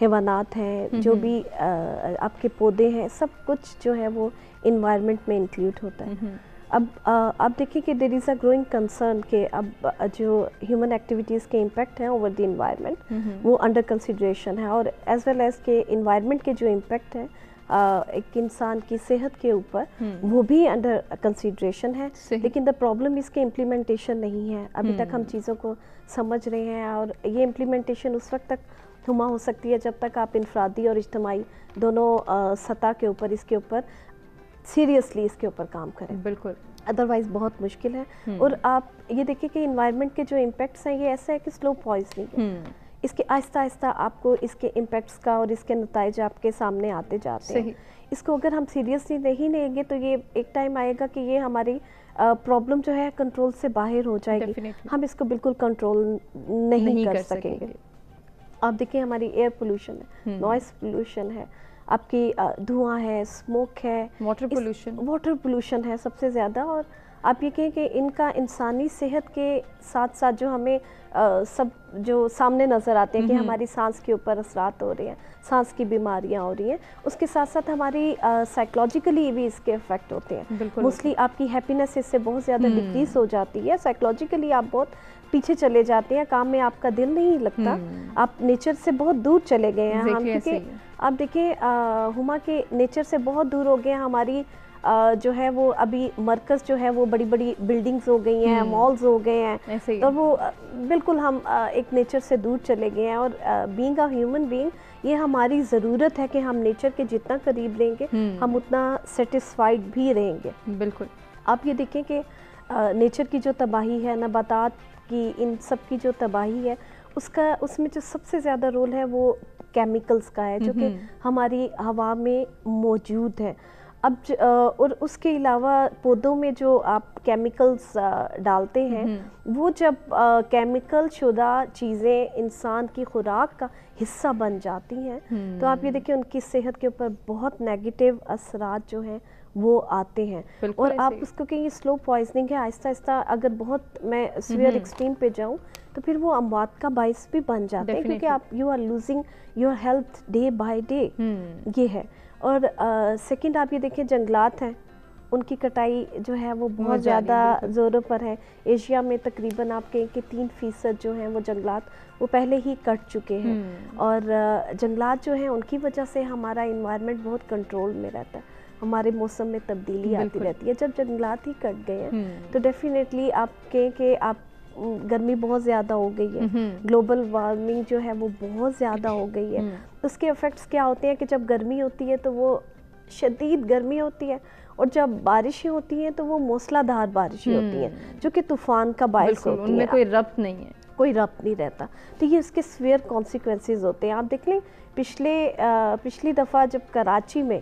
حیوانات ہیں, جو بھی آپ کے پودے ہیں, سب کچھ جو ہے وہ انوائرمنٹ میں انکلوڈ ہوتا ہے. اب آپ دیکھیں کہ دیر از اے گروئنگ کنسرن کہ اب جو ہیومن ایکٹیویٹیز کے امپیکٹ ہیں اوور دی انوائرمنٹ وہ انڈر کنسیڈریشن ہے, اور ایز ویل ایز کہ انوائرمنٹ کے جو امپیکٹ ہیں ایک انسان کی صحت کے اوپر وہ بھی انڈر کنسیڈریشن ہے. لیکن دا پرابلم اس کے امپلیمنٹیشن نہیں ہے. ابھی تک ہم چیزوں کو سمجھ رہے ہیں, اور یہ امپلیمنٹیشن اس وقت تک ہما ہو سکتی ہے جب تک آپ انفرادی اور اجتماعی دونوں سطح کے اوپر اس کے اوپر سیریسلی اس کے اوپر کام کریں. بالکل, ادروائز بہت مشکل ہے. اور آپ یہ دیکھیں کہ انوائرمنٹ کے جو امپیکٹس ہیں یہ ایسا ہے کہ سلو پوائزننگ ہے. اس کے آہستہ آہستہ آپ کو اس کے امپیکٹس کا اور اس کے نتائج آپ کے سامنے آتے جاتے ہیں. اس کو اگر ہم سیریسلی نہیں لیں گے تو یہ ایک ٹائم آئے گا کہ یہ ہماری پرابلم جو ہے کنٹرول سے باہر ہو جائے گی. ہم اس کو بالکل کنٹرول نہیں کر سکیں گے. آپ دیکھیں ہماری ایئر پولوشن ہے, نوائز پولوشن ہے, آپ کی دھواں ہے, اسموک ہے, واٹر پولوشن ہے سب سے زیادہ. اور آپ یہ کہیں کہ ان کا انسانی صحت کے ساتھ ساتھ جو ہمیں سب جو سامنے نظر آتے ہیں کہ ہماری سانس کے اوپر اثرات ہو رہے ہیں, سانس کی بیماریاں ہو رہی ہیں, اس کے ساتھ ساتھ ہماری سائیکلوجیکلی بھی اس کے افیکٹ ہوتے ہیں. موسٹلی آپ کی ہیپینس اس سے بہت زیادہ ڈکریز ہو جاتی ہے. سائیکلوجیکلی آپ بہت پیچھے چلے جاتے ہیں, کام میں آپ کا دل نہیں لگتا, آپ نیچر سے بہت دور چلے گئے ہیں. ہم کیونکہ آپ دیکھیں ہما کے نیچر سے بہت دور ہو گئے ہیں. ہماری جو ہے وہ ابھی مرکز جو ہے وہ بڑی بڑی بلڈنگز ہو گئی ہیں, مالز ہو گئے ہیں, اور وہ بالکل ہم ایک نیچر سے دور چلے گئے ہیں. اور بینگ اے ہیومن بینگ یہ ہماری ضرورت ہے کہ ہم نیچر کے جتنا قریب رہیں گے ہم اتنا سیٹسفائیڈ بھی رہیں گے. بالکل, آپ یہ دیکھیں کہ نیچر کی جو تباہی ہے, نباتات کی, ان سب کی جو تباہی ہے, اس میں جو سب سے زیادہ رول ہے وہ کیمیکلز کا ہے جو کہ ہماری ہوا میں موجود ہے. اب اور اس کے علاوہ پودوں میں جو آپ کیمیکلز ڈالتے ہیں وہ جب کیمیکل شدہ چیزیں انسان کی خوراک کا حصہ بن جاتی ہیں تو آپ یہ دیکھیں ان کی صحت کے اوپر بہت نیگیٹو اثرات جو ہیں وہ آتے ہیں. اور آپ اس کو کہ یہ سلو پوائزننگ ہے, آہستہ آہستہ اگر بہت میں سویئر ایکسٹریم پہ جاؤں تو پھر وہ اموات کا باعث بھی بن جاتے ہیں, کیونکہ آپ you are losing your health day by day. یہ ہے. اور سیکنڈ آپ یہ دیکھیں جنگلات ہیں, ان کی کٹائی جو ہے وہ بہت زیادہ زوروں پر ہے. ایشیا میں تقریباً آپ کہیں کہ 3% جو ہیں وہ جنگلات وہ پہلے ہی کٹ چکے ہیں. اور جنگلات جو ہیں ان کی وجہ سے ہمارا انوائرمنٹ بہت کنٹرول میں رہتا ہے, ہمارے موسم میں تبدیلی آتی رہتی ہے. جب جنگلات ہی کٹ گئے ہیں تو ڈیفینیٹلی آپ کہیں کہ آپ گرمی بہت زیادہ ہو گئی ہے, گلوبل وارمنگ جو ہے وہ بہت زیادہ ہو گئی ہے. اس کے افیکٹس کیا ہوتے ہیں کہ جب گرمی ہوتی ہے تو وہ شدید گرمی ہوتی ہے, اور جب بارشیں ہوتی ہیں تو وہ موسلا دھار بارشیں ہوتی ہیں جو کہ طوفان کا باعث ہوتی ہیں. ان میں کوئی ربط نہیں ہے, کوئی ربط نہیں رہتا. تو یہ اس کے سویئر کانسیکوینسز ہوتے ہیں. آپ دیکھ لیں پچھلی دفعہ جب کراچی میں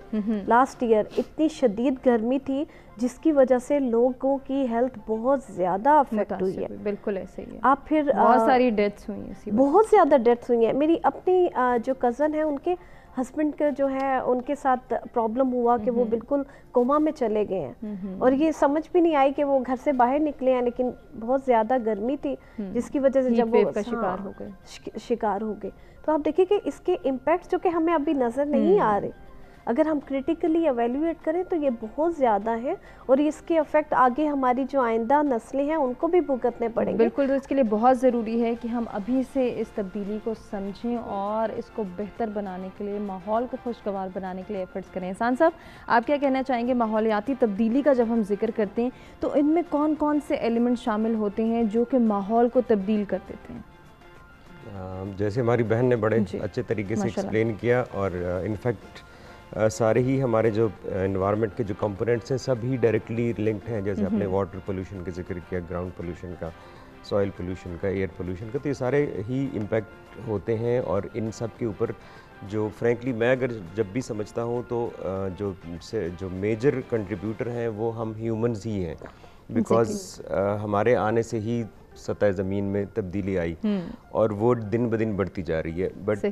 لاسٹ ایئر اتنی شدید گرمی تھی جس کی وجہ سے لوگوں کی ہیلتھ بہت زیادہ افیکٹ ہوئی ہے. بالکل ایسے ہی ہے. آپ پھر بہت ساری ڈیتھس ہوئی ہیں, بہت زیادہ ڈیتھس ہوئی ہیں. میری اپنی جو کزن ہے ان کے ہسبینڈ کا جو ہے ان کے ساتھ پرابلم ہوا کہ وہ بالکل کوما میں چلے گئے ہیں, اور یہ سمجھ بھی نہیں آئی کہ وہ گھر سے باہر نکلے ہیں, لیکن بہت زیادہ گرمی تھی جس کی وجہ سے جب وہ شکار ہو گئے. تو آپ دیکھیں کہ اس کے امپیکٹ جو کہ ہمیں ابھی نظر نہیں آ رہے, اگر ہم کریٹیکلی ایویلویٹ کریں تو یہ بہت زیادہ ہے, اور اس کے افیکٹ آگے ہماری جو آئندہ نسلیں ہیں ان کو بھی بھگتنے پڑیں گے. بالکل, تو اس کے لیے بہت ضروری ہے کہ ہم ابھی سے اس تبدیلی کو سمجھیں اور اس کو بہتر بنانے کے لیے, ماحول کو خوشگوار بنانے کے لیے ایفرٹس کریں. احسان صاحب, آپ کیا کہنا چاہیں گے ماحولیاتی تبدیلی کا جب ہم ذکر کرتے ہیں تو ان میں کون کون سے ایلیمنٹ شامل ہوتے ہیں جو کہ ماحول کو تبدیل کر دیتے ہیں؟ جیسے ہماری بہن نے بڑے اچھے طریقے سے ایکسپلین کیا, اور انفیکٹ سارے ہی ہمارے جو انوائرمنٹ کے جو کمپوننٹس ہیں سب ہی ڈائریکٹلی لنکڈ ہیں. جیسے آپ نے واٹر پولوشن کا ذکر کیا, گراؤنڈ پولوشن کا, سوائل پولوشن کا, ایئر پولوشن کا, تو یہ سارے ہی امپیکٹ ہوتے ہیں. اور ان سب کے اوپر جو فرینکلی میں اگر جب بھی سمجھتا ہوں تو جو میجر کنٹریبیوٹر ہیں وہ ہم ہیومنز ہی ہیں, بیکاز ہمارے آنے سے ہی سطح زمین میں تبدیلی آئی, اور وہ دن بدن بڑھتی جا رہی ہے. بٹ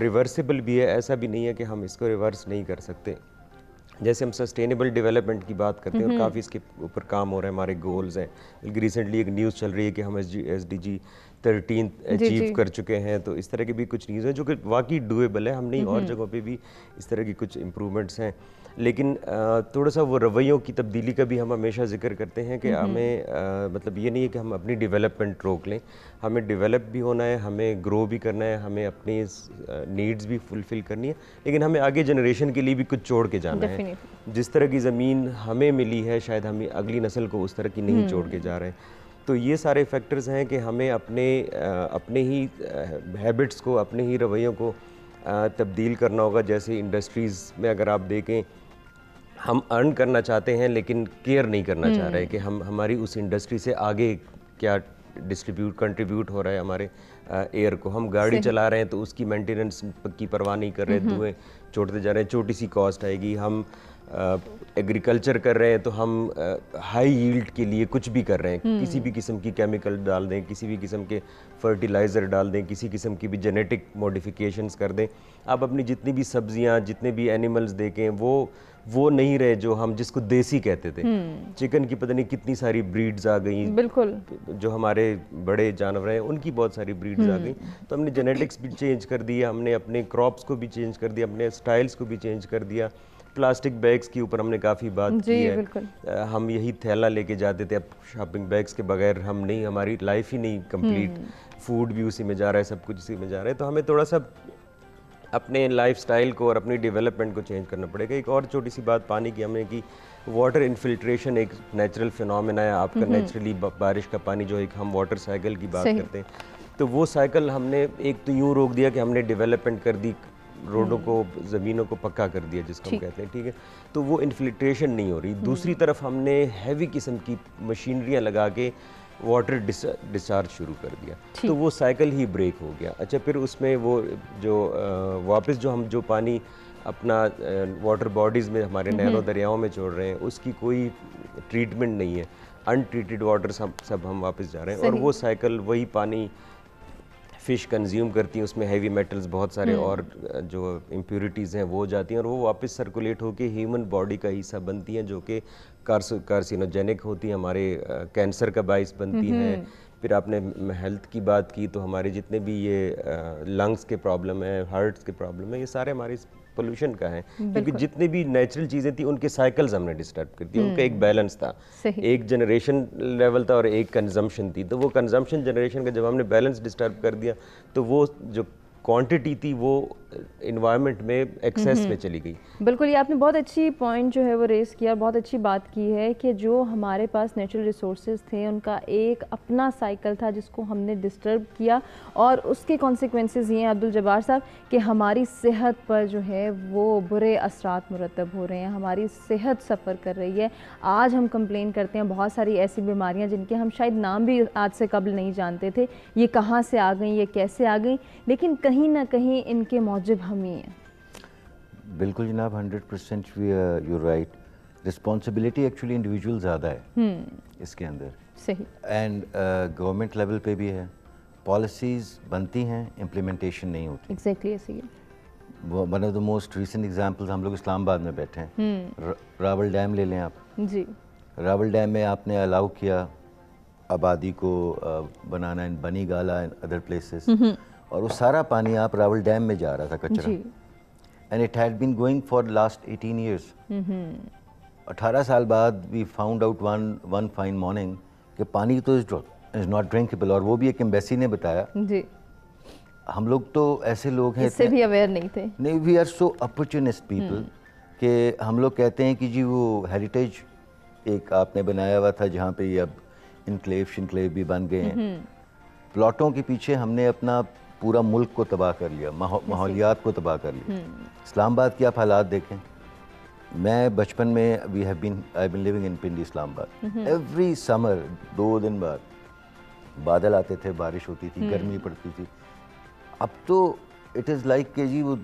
ریورسیبل بھی ہے, ایسا بھی نہیں ہے کہ ہم اس کو ریورس نہیں کر سکتے. جیسے ہم سسٹینیبل ڈیولپمنٹ کی بات کرتے ہیں اور کافی اس کے اوپر کام ہو رہا ہے, ہمارے گولز ہیں. بلکہ ریسنٹلی ایک نیوز چل رہی ہے کہ ہم ایس ڈی جی 13 اچیو کر چکے ہیں. تو اس طرح کی بھی کچھ چیزیں جو کہ واقعی ڈویبل ہے. ہم نہیں اور جگہوں پہ بھی اس طرح کی کچھ امپرومنٹس ہیں, لیکن تھوڑا سا وہ رویوں کی تبدیلی کا بھی ہم ہمیشہ ذکر کرتے ہیں کہ ہمیں مطلب یہ نہیں ہے کہ ہم اپنی ڈیولپمنٹ روک لیں, ہمیں ڈیولپ بھی ہونا ہے, ہمیں گرو بھی کرنا ہے, ہمیں اپنی نیڈز بھی فلفل کرنی ہے, لیکن ہمیں آگے جنریشن کے لیے بھی کچھ چھوڑ کے جانا ہے. جس طرح کی زمین ہمیں ملی ہے شاید ہم اگلی نسل کو اس طرح کی نہیں چھوڑ کے جا رہے ہیں. تو یہ سارے فیکٹرز ہیں کہ ہمیں اپنے ہی ہیبٹس کو, اپنے ہی رویوں کو تبدیل کرنا ہوگا. جیسے انڈسٹریز میں اگر آپ دیکھیں, ہم ارن کرنا چاہتے ہیں لیکن کیئر نہیں کرنا چاہ رہے کہ ہماری اس انڈسٹری سے آگے کیا کنٹریبیوٹ ہو رہا ہے ہمارے ایئر کو. ہم گاڑی چلا رہے ہیں تو اس کی مینٹیننس کی پرواہ نہیں کر رہے, دھوئیں چھوڑتے جا رہے ہیں, چھوٹی سی کاسٹ آئے گی. ہم ایگریکلچر کر رہے ہیں تو ہم ہائی ییلڈ کے لیے کچھ بھی کر رہے ہیں, کسی بھی قسم کی کیمیکل ڈال دیں, کسی بھی قسم کے فرٹیلائزر ڈال دیں, کسی قسم کی بھی جینیٹک موڈیفیکیشنز کر دیں. آپ اپنی جتنی بھی سبزیاں, جتنے بھی اینیملز دیکھیں, وہ نہیں رہے جو ہم جس کو دیسی کہتے تھے. چکن کی پتہ نہیں کتنی ساری بریڈز آ گئیں, بالکل جو ہمارے بڑے جانور ہیں ان کی بہت ساری بریڈز آ گئیں. تو ہم نے جینیٹکس بھی چینج کر دیا, ہم نے اپنے کراپس کو بھی چینج کر دیا, اپنے سٹائلز کو بھی چینج کر دیا. پلاسٹک بیگز کے اوپر ہم نے کافی بات کی ہے. ہم یہی تھیلا لے کے جاتے تھے, اب شاپنگ بیگز کے بغیر ہم نہیں, ہماری لائف ہی نہیں کمپلیٹ. فوڈ بھی اسی میں جا رہا ہے, سب کچھ اسی میں جا رہا ہے. تو ہمیں تھوڑا سا اپنے لائف سٹائل کو اور اپنی ڈیولپمنٹ کو چینج کرنا پڑے گا. ایک اور چھوٹی سی بات پانی کی ہم نے کی, واٹر انفلٹریشن ایک نیچرل فینومینا ہے. آپ کا نیچرلی بارش کا پانی جو ایک ہم واٹر سائیکل کی بات کرتے ہیں, تو وہ سائیکل ہم نے ایک تو یوں روک دیا کہ ہم نے ڈیولپمنٹ کر دی, روڈوں کو, زمینوں کو پکا کر دیا جس کو ہم کہتے ہیں, ٹھیک ہے, تو وہ انفلٹریشن نہیں ہو رہی. دوسری طرف ہم نے ہیوی قسم کی مشینریاں لگا کے واٹر ڈسچارج شروع کر دیا, تو وہ سائیکل ہی بریک ہو گیا. اچھا, پھر اس میں وہ جو واپس جو ہم جو پانی اپنا واٹر باڈیز میں ہمارے نہروں دریاؤں میں چھوڑ رہے ہیں, اس کی کوئی ٹریٹمنٹ نہیں ہے. ان ٹریٹڈ واٹر سب ہم واپس جا رہے ہیں, اور وہ سائیکل, وہی پانی فش کنزیوم کرتی ہیں, اس میں ہیوی میٹلز بہت سارے اور جو امپیورٹیز ہیں وہ جاتی ہیں, اور وہ واپس سرکولیٹ ہو کے ہیومن باڈی کا حصہ بنتی ہیں, جو کہ کارسینوجینک ہوتی ہیں, ہمارے کینسر کا باعث بنتی ہیں. پھر آپ نے ہیلتھ کی بات کی, تو ہمارے جتنے بھی یہ لنگس کے پرابلم ہیں, ہارٹس کے پرابلم ہیں, یہ سارے ہمارے پولوشن کا ہے. کیونکہ جتنے بھی نیچرل چیزیں تھیں ان کے سائیکلز ہم نے ڈسٹرب کر دی. ان کا ایک بیلنس تھا, ایک جنریشن لیول تھا اور ایک کنزمپشن تھی. تو وہ کنزمپشن جنریشن کا جب ہم نے بیلنس ڈسٹرب کر دیا, تو وہ جو کوانٹٹی تھی وہ انوائرمنٹ میں ایکسیس میں چلی گئی. بالکل, یہ آپ نے بہت اچھی پوائنٹ جو ہے وہ ریز کیا, اور بہت اچھی بات کی ہے کہ جو ہمارے پاس نیچرل ریسورسز تھے ان کا ایک اپنا سائیکل تھا جس کو ہم نے ڈسٹرب کیا, اور اس کے کانسیکوینسز یہ ہیں عبدالجبار صاحب کہ ہماری صحت پر جو ہے وہ برے اثرات مرتب ہو رہے ہیں, ہماری صحت سفر کر رہی ہے. آج ہم کمپلین کرتے ہیں بہت ساری ایسی بیماریاں جن کے ہم شاید نام بھی آج سے قبل نہیں جانتے تھے, یہ کہاں سے آ گئیں, یہ کیسے آ گئیں, لیکن کہیں نہ کہیں ان کے موجب ہم ہی ہیں. بالکل جناب, 100% you right. Responsibility actually individual زیادہ ہے اس کے اندر, صحیح, اینڈ گورنمنٹ لیول پہ بھی ہے. پالیسیز بنتی ہیں, امپلیمنٹیشن نہیں ہوتی. ایگزیکٹلی ایسے ہی. One of the most recent examples, ہم لوگ اسلام آباد میں بیٹھے ہیں, راول ڈیم لے لیں آپ. جی, راول ڈیم میں آپ نے الاؤ کیا آبادی کو بنانا ان بنی گالا اینڈ ادر پلیسز, اور وہ سارا پانی آپ راول ڈیم میں جا رہا تھا کچرا, and it had been going for last 18 years. 18 سال بعد we found out one fine morning کہ پانی تو از ناٹ ڈرنکیبل, اور وہ بھی ایک ایمبیسی نے بتایا. جی, ہم لوگ تو ایسے لوگ ہیں, اس سے بھی اویئر نہیں تھے. نہیں, we are so opportunist people کہ ہم لوگ کہتے ہیں کہ جی وہ ہیریٹیج ایک آپ نے بنایا ہوا تھا جہاں پہ یہ اب انکلیو بھی بن گئے ہیں. پلاٹوں کے پیچھے ہم نے اپنا پورا ملک کو تباہ کر لیا, ماحولیات کو تباہ کر لیا. اسلام آباد کے آپ حالات دیکھیں. میں بچپن میں آئی بین لیونگ ان پنڈی اسلام آباد. ایوری سمر 2 دن بعد بادل آتے تھے, بارش ہوتی تھی, گرمی پڑتی تھی. اب تو اٹ از لائک کہ جی وہ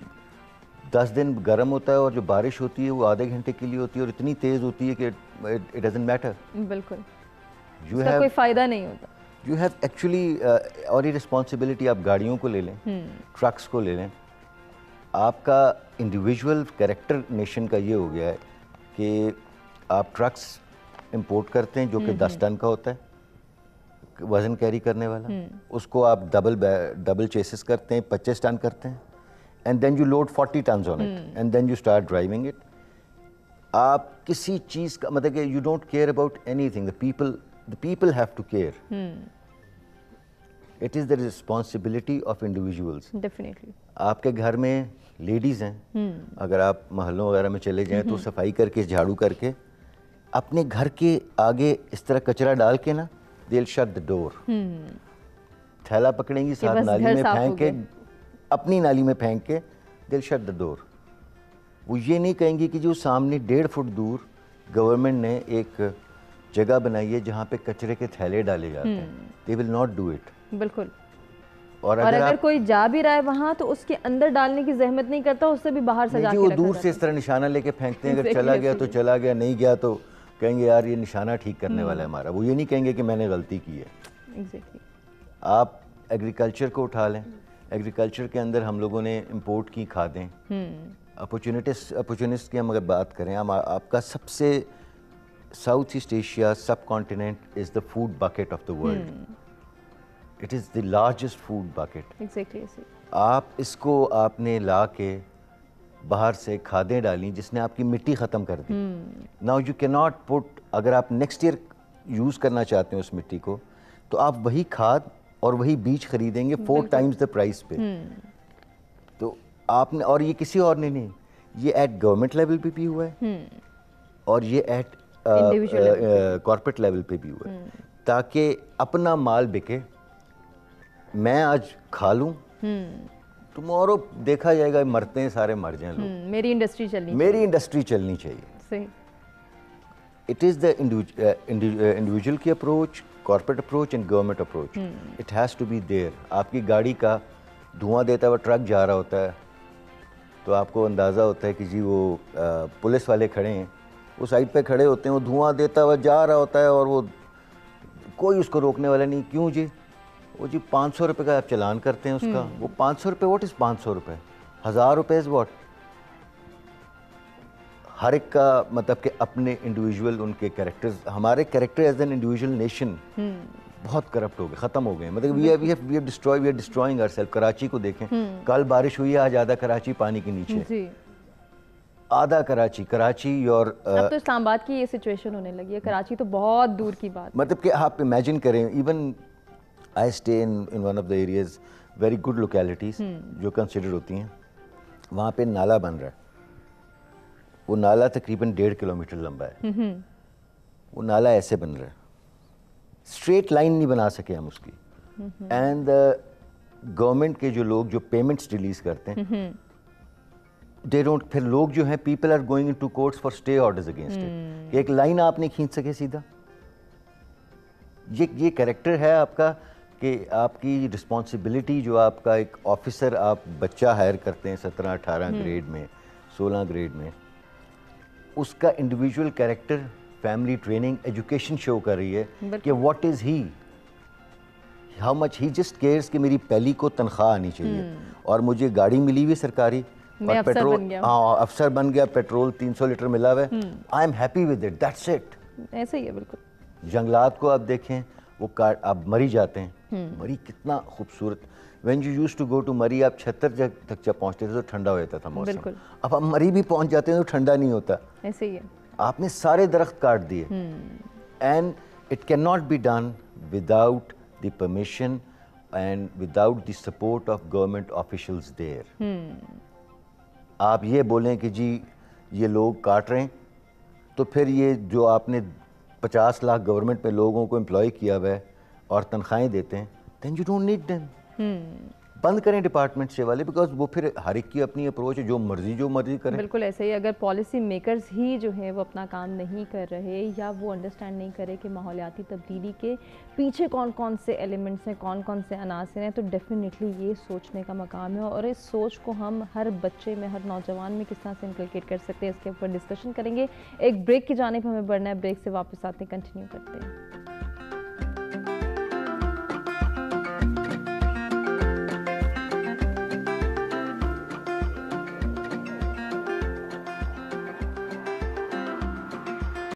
10 دن گرم ہوتا ہے اور جو بارش ہوتی ہے وہ آدھے گھنٹے کے لیے ہوتی ہے, اور اتنی تیز ہوتی ہے کہ اٹ ڈزنٹ میٹر. بالکل, اس کا کوئی فائدہ نہیں ہوتا. یو ہیو ایکچولی, اور یہ رسپانسبلٹی آپ گاڑیوں کو لے لیں, ٹرکس کو لے لیں. آپ کا انڈیویجول کریکٹر نیشن کا یہ ہو گیا ہے کہ آپ ٹرکس امپورٹ کرتے ہیں جو کہ 10 ٹن کا ہوتا ہے, وزن کیری کرنے والا, اس کو آپ ڈبل چیسز کرتے ہیں, 25 ٹن کرتے ہیں, and then you load 40 tons on it and then you start driving it. آپ کسی چیز کا مطلب کہ you don't care about anything, the people have to care. It is the responsibility of individuals. Definitely. آپ کے گھر میں لیڈیز ہیں, اگر آپ محلوں وغیرہ میں چلے جائیں تو صفائی کر کے, جھاڑو کر کے, اپنے گھر کے آگے اس طرح کچرا ڈال کے نا, they'll shut the door. تھیلا پکڑیں گی, ساتھ نالی میں پھینک کے, اپنی نالی میں پھینک کے, they'll shut the door. وہ یہ نہیں کہیں گی کہ جو سامنے 1.5 فٹ دور گورنمنٹ نے ایک جگہ بنائی ہے جہاں پہ کچرے کے تھیلے ڈالے جاتے ہیں. they will not do it. بالکل. اور اگر کوئی جا بھی رہا ہے وہاں تو اس کے اندر ڈالنے کی زحمت نہیں کرتا, اس سے بھی باہر سجا کے رکھا جاتا ہے. وہ دور سے اس طرح نشانہ لے کے پھینکتے ہیں, اگر چلا گیا تو چلا گیا, نہیں گیا تو کہیں گے یار یہ نشانہ ٹھیک کرنے والا ہے ہمارا. وہ یہ نہیں کہیں گے کہ میں نے غلطی کی ہے. آپ ایگریکلچر کو اٹھا لیں, ایگریکلچر کے اندر ہم لوگوں نے امپورٹ کی کھادیں, اپورچونسٹ کی ہم اگر بات کریں, آپ کا سب سے South East Asia subcontinent is the food bucket of the world. It is the largest food bucket. آپ اس کو آپ نے لا کے باہر سے کھادیں ڈالیں جس نے آپ کی مٹی ختم کر دی. ناؤ یو کی ناٹ پٹ, اگر آپ نیکسٹ ایئر یوز کرنا چاہتے ہیں اس مٹی کو, تو آپ وہی کھاد اور وہی بیج خریدیں گے 4 ٹائمز دا پرائس پہ. تو آپ نے, اور یہ کسی اور نے نہیں, یہ ایٹ گورنمنٹ لیول پہ بھی ہوا ہے اور یہ ایٹ کارپوریٹ لیول پہ بھی ہوا ہے, تاکہ اپنا مال بکے. میں آج کھا لوں, ٹمورو دیکھا جائے گا مرتے ہیں سارے, مر جائیں لوگ, میری انڈسٹری چلنی چاہیے. اٹ از دا انڈیویجول کی approach, corporate approach and government approach. It has to be there. آپ کی گاڑی کا دھواں دیتا ہوا ٹرک جا رہا ہوتا ہے تو آپ کو اندازہ ہوتا ہے کہ جی وہ پولیس والے کھڑے ہیں, وہ سائڈ پہ کھڑے ہوتے ہیں, وہ دھواں دیتا ہوا جا رہا ہوتا ہے اور وہ کوئی اس کو روکنے والا نہیں. کیوں جی؟ وہ جی 500 روپے کا آپ چلان کرتے ہیں اس کا. وہ 500 روپے, واٹ از 500 روپے, 1000 روپے از واٹ. ہر ایک کا مطلب کہ اپنے انڈیویجول ان کے کریکٹرز, ہمارے character as an individual nation بہت کرپٹ ہو گئے, ختم ہو گئے. مطلب we are destroying our self. Karachi کو دیکھیں, کل بارش ہوئی ہے, آج آدھا کراچی پانی کے نیچے, آدھا کراچی. اور اب تو اسلام آباد کی یہ سچویشن ہونے لگی ہے, کراچی تو بہت دور کی بات. مطلب کہ آپ امیجن کریں, even I stay in one of the areas, very good localities جو کنسیڈر ہوتی ہیں, وہاں پہ نالا بن رہا ہے. وہ نالا تقریباً 1.5 کلومیٹر لمبا ہے. وہ نالا ایسے بن رہا ہے, اسٹریٹ لائن نہیں بنا سکے ہم اس کی. اینڈ گورنمنٹ کے جو لوگ جو پیمنٹس ریلیز کرتے ہیں, دے ڈونٹ, پھر لوگ جو ہیں, people are going into courts for stay orders against it, کہ ایک لائن آپ نہیں کھینچ سکے سیدھا. یہ کریکٹر ہے آپ کا کہ آپ کی رسپانسبلٹی, جو آپ کا ایک آفیسر, آپ بچہ ہائر کرتے ہیں 17-18 گریڈ میں, 16 گریڈ میں, اس کا individual character, family training, education show کر رہی ہے کہ what is he, how much he just cares کہ میری پہلی کو تنخواہ آنی چاہیے, اور مجھے گاڑی ملی ہوئی سرکاری, اور پیٹرول, ہاں افسر بن گیا, پیٹرول 300 لیٹر ملا ہوا ہے, I am happy with it, that's it. ایسے ہی ہے بالکل. جنگلات کو آپ دیکھیں, وہ آپ مری جاتے ہیں, مری کتنا خوبصورت. When you use to go to Murree, آپ 76 تک جب پہنچتے تھے تو ٹھنڈا ہو جاتا تھا موسم. اب ہم مری بھی پہنچ جاتے ہیں تو ٹھنڈا نہیں ہوتا. ایسے ہی ہے. آپ نے سارے درخت کاٹ دیے, and it can not be done without the permission and without the support of government officials there. آپ یہ بولیں کہ جی یہ لوگ کاٹ رہے ہیں, تو پھر یہ جو آپ نے 50 لاکھ گورنمنٹ پہ لوگوں کو امپلائی کیا ہوا ہے اور تنخواہیں دیتے ہیں, then you don't need them. بند کریں ڈپارٹمنٹ سے والے, بیکاز وہ پھر ہر ایک کی اپنی اپروچ ہے, جو مرضی کریں. بالکل ایسے ہی. اگر پالیسی میکرز ہی جو ہیں وہ اپنا کام نہیں کر رہے, یا وہ انڈرسٹینڈ نہیں کرے کہ ماحولیاتی تبدیلی کے پیچھے کون کون سے ایلیمنٹس ہیں, کون کون سے عناصر ہیں, تو ڈیفینیٹلی یہ سوچنے کا مقام ہے. اور اس سوچ کو ہم ہر بچے میں, ہر نوجوان میں کس طرح سے انکلکیٹ کر سکتے ہیں, اس کے اوپر ڈسکشن کریں گے. ایک بریک کی جانب ہمیں بڑھنا ہے, بریک سے واپس آتے ہیں, کنٹینیو کرتے ہیں.